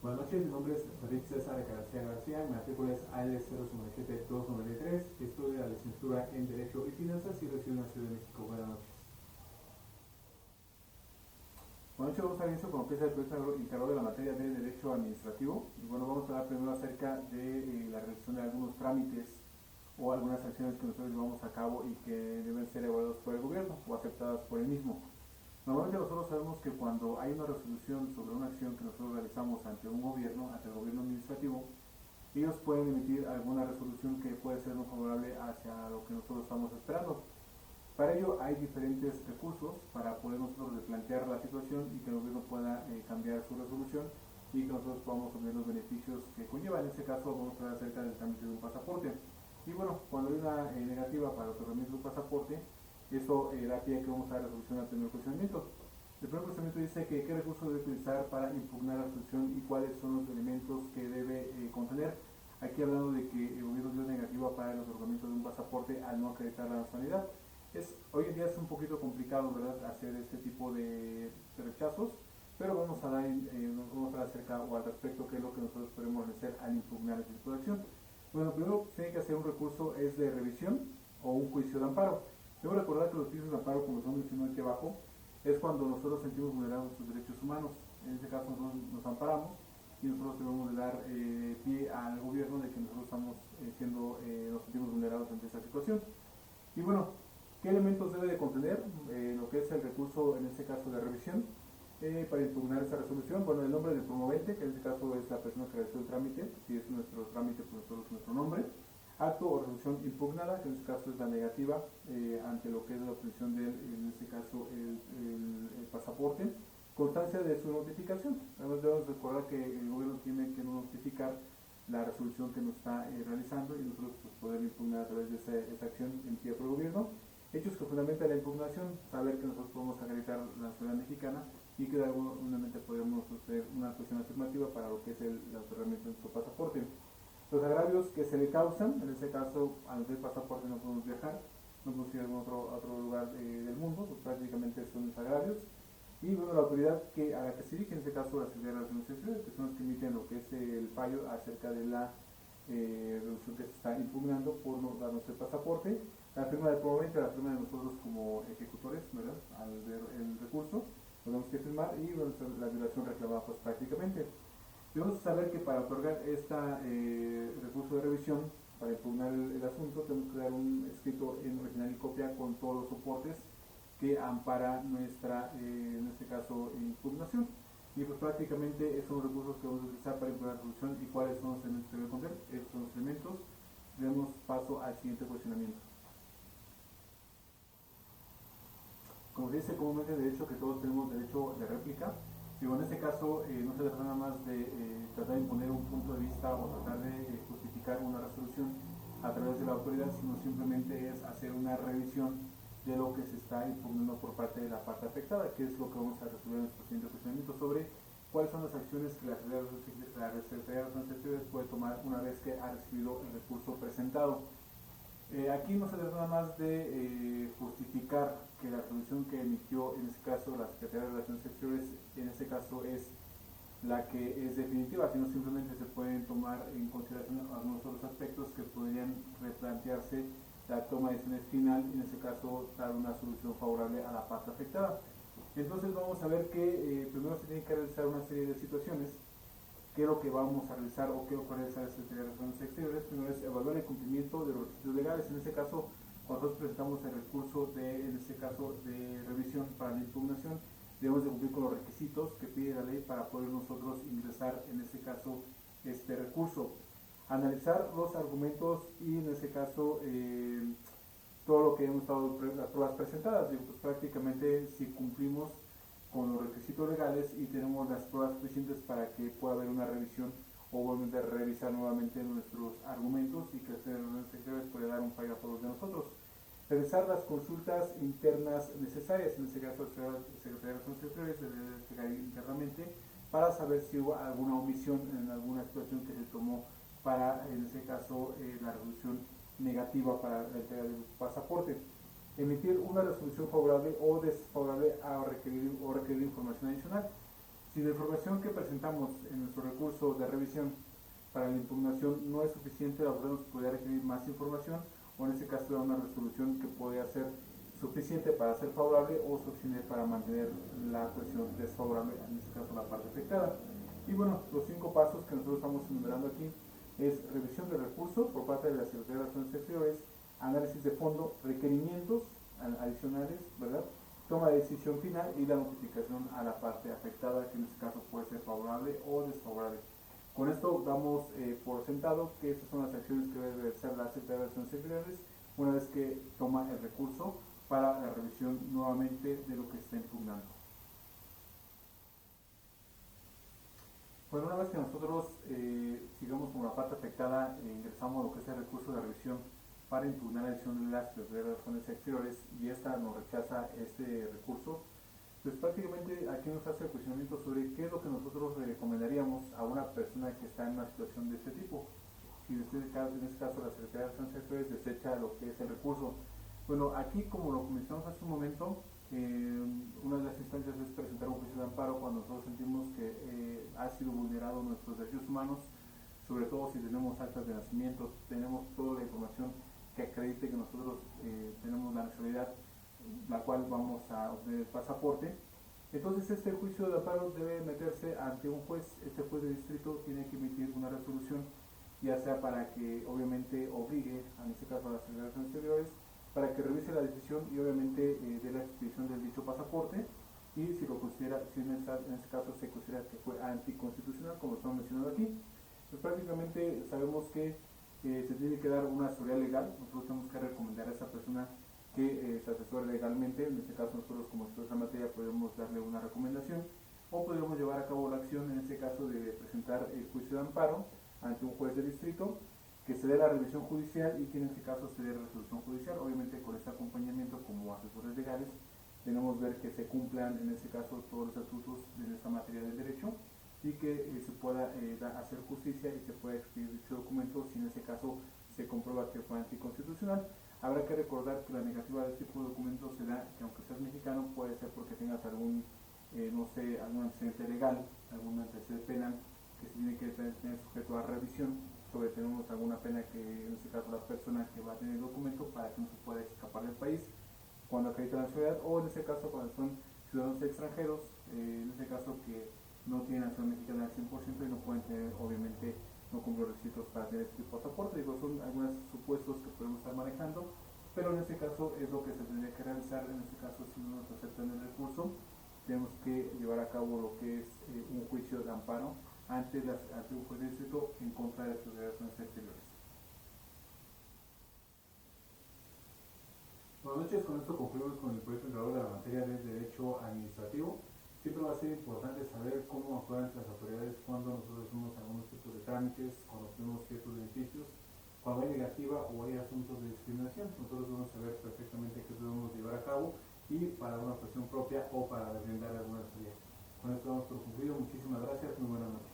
Buenas noches, mi nombre es Rick César García, mi matrícula es AL097-293, estudio la licenciatura en Derecho y Finanzas y resido en la Ciudad de México. Buenas noches. Buenas noches, vamos a iniciar con lo que es el proyecto encargado de la materia de Derecho Administrativo. Y bueno, vamos a hablar primero acerca de la realización de algunos trámites o algunas acciones que nosotros llevamos a cabo y que deben ser evaluadas por el gobierno o aceptadas por el mismo. Normalmente nosotros sabemos que cuando hay una resolución sobre una acción que nosotros realizamos ante un gobierno, ante el gobierno administrativo, ellos pueden emitir alguna resolución que puede ser no favorable hacia lo que nosotros estamos esperando. Para ello hay diferentes recursos para poder nosotros replantear la situación y que el gobierno pueda cambiar su resolución y que nosotros podamos obtener los beneficios que conlleva. En este caso vamos a hablar acerca del trámite de un pasaporte. Y bueno, cuando hay una negativa para el otorgamiento de un pasaporte, eso da pie a que vamos a resolución al primer cuestionamiento. El primer cuestionamiento dice que qué recursos debe utilizar para impugnar la resolución y cuáles son los elementos que debe contener. Aquí hablando de que el gobierno dio negativa para el otorgamiento de un pasaporte al no acreditar la nacionalidad. Hoy en día es un poquito complicado, ¿verdad?, hacer este tipo de rechazos, pero vamos a hablar acerca o al respecto qué es lo que nosotros podemos hacer al impugnar este tipo de acción. Bueno, primero tiene que hacer un recurso es de revisión o un juicio de amparo. Debo recordar que los juicios de amparo, como estamos mencionando aquí abajo, es cuando nosotros sentimos vulnerados nuestros derechos humanos. En este caso nosotros nos amparamos y nosotros debemos de dar pie al gobierno de que nosotros estamos nos sentimos vulnerados ante esta situación. Y bueno, ¿qué elementos debe de contener lo que es el recurso, en este caso de revisión, para impugnar esta resolución? Bueno, el nombre del promovente, que en este caso es la persona que realizó el trámite, si es nuestro trámite, pues nosotros nuestro nombre. Acto o resolución impugnada, que en este caso es la negativa ante lo que es la obtención del, en este caso, el pasaporte. Constancia de su notificación. Además debemos recordar que el gobierno tiene que notificar la resolución que nos está realizando y nosotros pues, poder impugnar a través de esa acción emitida por el gobierno. Hechos que fundamentan la impugnación, saber que nosotros podemos acreditar la nacionalidad mexicana y que de alguna manera podemos hacer una cuestión afirmativa para lo que es el otorgamiento de nuestro pasaporte. Los agravios que se le causan, en este caso, al no tener pasaporte no podemos viajar, no podemos ir a algún otro lugar del mundo, pues prácticamente son los agravios. Y bueno, la autoridad a la que se dirige, en este caso la Secretaría de Relaciones Exteriores, que son los que emiten lo que es el fallo acerca de la resolución que se está impugnando por no darnos el pasaporte. La firma del promovente, la firma de nosotros como ejecutores, ¿verdad?, al ver el recurso, lo tenemos que firmar y bueno, la violación reclamada pues prácticamente. Debemos saber que para otorgar este recurso de revisión, para impugnar el asunto, tenemos que dar un escrito en original y copia con todos los soportes que ampara nuestra, en este caso, impugnación. Y pues prácticamente esos son los recursos que vamos a utilizar para impugnar la resolución y cuáles son los elementos que deben contener. Estos son los elementos. Demos paso al siguiente cuestionamiento. Como se dice comúnmente en derecho que todos tenemos derecho de réplica, digo, en este caso no se trata nada más de tratar de imponer un punto de vista o tratar de justificar una resolución a través de la autoridad, sino simplemente es hacer una revisión de lo que se está impugnando por parte de la parte afectada, que es lo que vamos a resolver en nuestro siguiente cuestionamiento sobre cuáles son las acciones que la Secretaría de Relaciones Exteriores puede tomar una vez que ha recibido el recurso presentado. Aquí no se trata nada más de justificar que la resolución que emitió en este caso la Secretaría de Relaciones Exteriores, en este caso es la que es definitiva, sino simplemente se pueden tomar en consideración algunos otros aspectos que podrían replantearse la toma de decisiones final, en este caso dar una solución favorable a la parte afectada. Entonces vamos a ver que primero se tiene que realizar una serie de situaciones. ¿Qué es lo que vamos a realizar o qué va a realizar la Secretaría de Relaciones Exteriores? Primero es evaluar el cumplimiento de los requisitos legales. En este caso, cuando nosotros presentamos el recurso en este caso de revisión para la impugnación, debemos de cumplir con los requisitos que pide la ley para poder nosotros ingresar en este caso este recurso. Analizar los argumentos y en este caso todo lo que hemos estado, las pruebas presentadas. Digo, pues prácticamente si cumplimos con los requisitos legales y tenemos las pruebas suficientes para que pueda haber una revisión o volver a revisar nuevamente nuestros argumentos y que el secretario pueda dar un fallo a favor de nosotros. Realizar las consultas internas necesarias, en este caso el Secretaría de Relaciones Exteriores debe investigar internamente para saber si hubo alguna omisión en alguna situación que se tomó para, en este caso, la resolución negativa para la entrega del pasaporte. Emitir una resolución favorable o desfavorable a requerir información adicional. Si la información que presentamos en nuestro recurso de revisión para la impugnación no es suficiente, la autoridad nos podría requerir más información o en este caso dar una resolución que podría ser suficiente para ser favorable o suficiente para mantener la cuestión desfavorable, en este caso la parte afectada. Y bueno, los 5 pasos que nosotros estamos enumerando aquí es revisión del recurso por parte de la Secretaría de Relaciones Exteriores, análisis de fondo, requerimientos adicionales, ¿verdad? Toma de decisión final y la notificación a la parte afectada, que en este caso puede ser favorable o desfavorable. Con esto damos por sentado que estas son las acciones que debe realizar la Secretaría de Relaciones Exteriores una vez que toma el recurso para la revisión nuevamente de lo que está impugnando. Bueno, una vez que nosotros sigamos con la parte afectada, ingresamos lo que es el recurso de revisión para impugnar la decisión de la Secretaría de Relaciones Exteriores y esta nos rechaza este recurso, pues prácticamente aquí nos hace el cuestionamiento sobre qué es lo que nosotros le recomendaríamos a una persona que está en una situación de este tipo. Si en este caso la Secretaría de Relaciones Exteriores desecha lo que es el recurso. Bueno, aquí como lo mencionamos hace un momento, una de las instancias es presentar un juicio de amparo cuando nosotros sentimos que ha sido vulnerado nuestros derechos humanos, sobre todo si tenemos actas de nacimiento, tenemos toda la información que acredite que nosotros tenemos la nacionalidad, la cual vamos a obtener el pasaporte. Entonces este juicio de amparo debe meterse ante un juez. Este juez de distrito tiene que emitir una resolución, ya sea para que obviamente obligue, en este caso a las Secretarías Exteriores, para que revise la decisión y obviamente dé la expedición del dicho pasaporte, y si lo considera, si en este caso se considera que fue anticonstitucional, como estamos mencionando aquí, pues prácticamente sabemos que se tiene que dar una asesoría legal. Nosotros tenemos que recomendar a esa persona que se asesore legalmente. En este caso nosotros como expertos en materia podemos darle una recomendación o podríamos llevar a cabo la acción, en este caso de presentar el juicio de amparo ante un juez de distrito, que se dé la revisión judicial y que en este caso se dé resolución judicial. Obviamente con este acompañamiento como asesores legales tenemos que ver que se cumplan en este caso todos los estatutos de esta materia del derecho y que se pueda hacer justicia y se pueda expedir dicho documento si en ese caso se comprueba que fue anticonstitucional. Habrá que recordar que la negativa de este tipo de documentos se da que aunque seas mexicano puede ser porque tengas algún, no sé, algún antecedente legal, algún antecedente penal que se tiene que tener sujeto a revisión. Sobre tenemos alguna pena que en este caso la persona que va a tener el documento para que no se pueda escapar del país cuando acredita la ciudad, o en este caso cuando son ciudadanos extranjeros, en este caso que no tienen nacionalidad mexicana al 100% y no pueden tener, obviamente, no cumplen los requisitos para tener este tipo de pasaporte. Digo, son algunos supuestos que podemos estar manejando, pero en este caso es lo que se tendría que realizar. En este caso, si no nos aceptan el recurso, tenemos que llevar a cabo lo que es un juicio de amparo ante un juez de distrito en contra de las Relaciones Exteriores. Buenas noches, con esto concluimos con el proyecto integrador de la materia de Derecho Administrativo. Siempre va a ser importante saber cómo actúan las autoridades cuando nosotros hacemos algunos tipos de trámites, cuando obtenemos ciertos beneficios, cuando hay negativa o hay asuntos de discriminación. Nosotros debemos saber perfectamente qué debemos llevar a cabo y para una cuestión propia o para desvendar alguna autoridad. Con esto damos por concluido. Muchísimas gracias, muy buenas noches.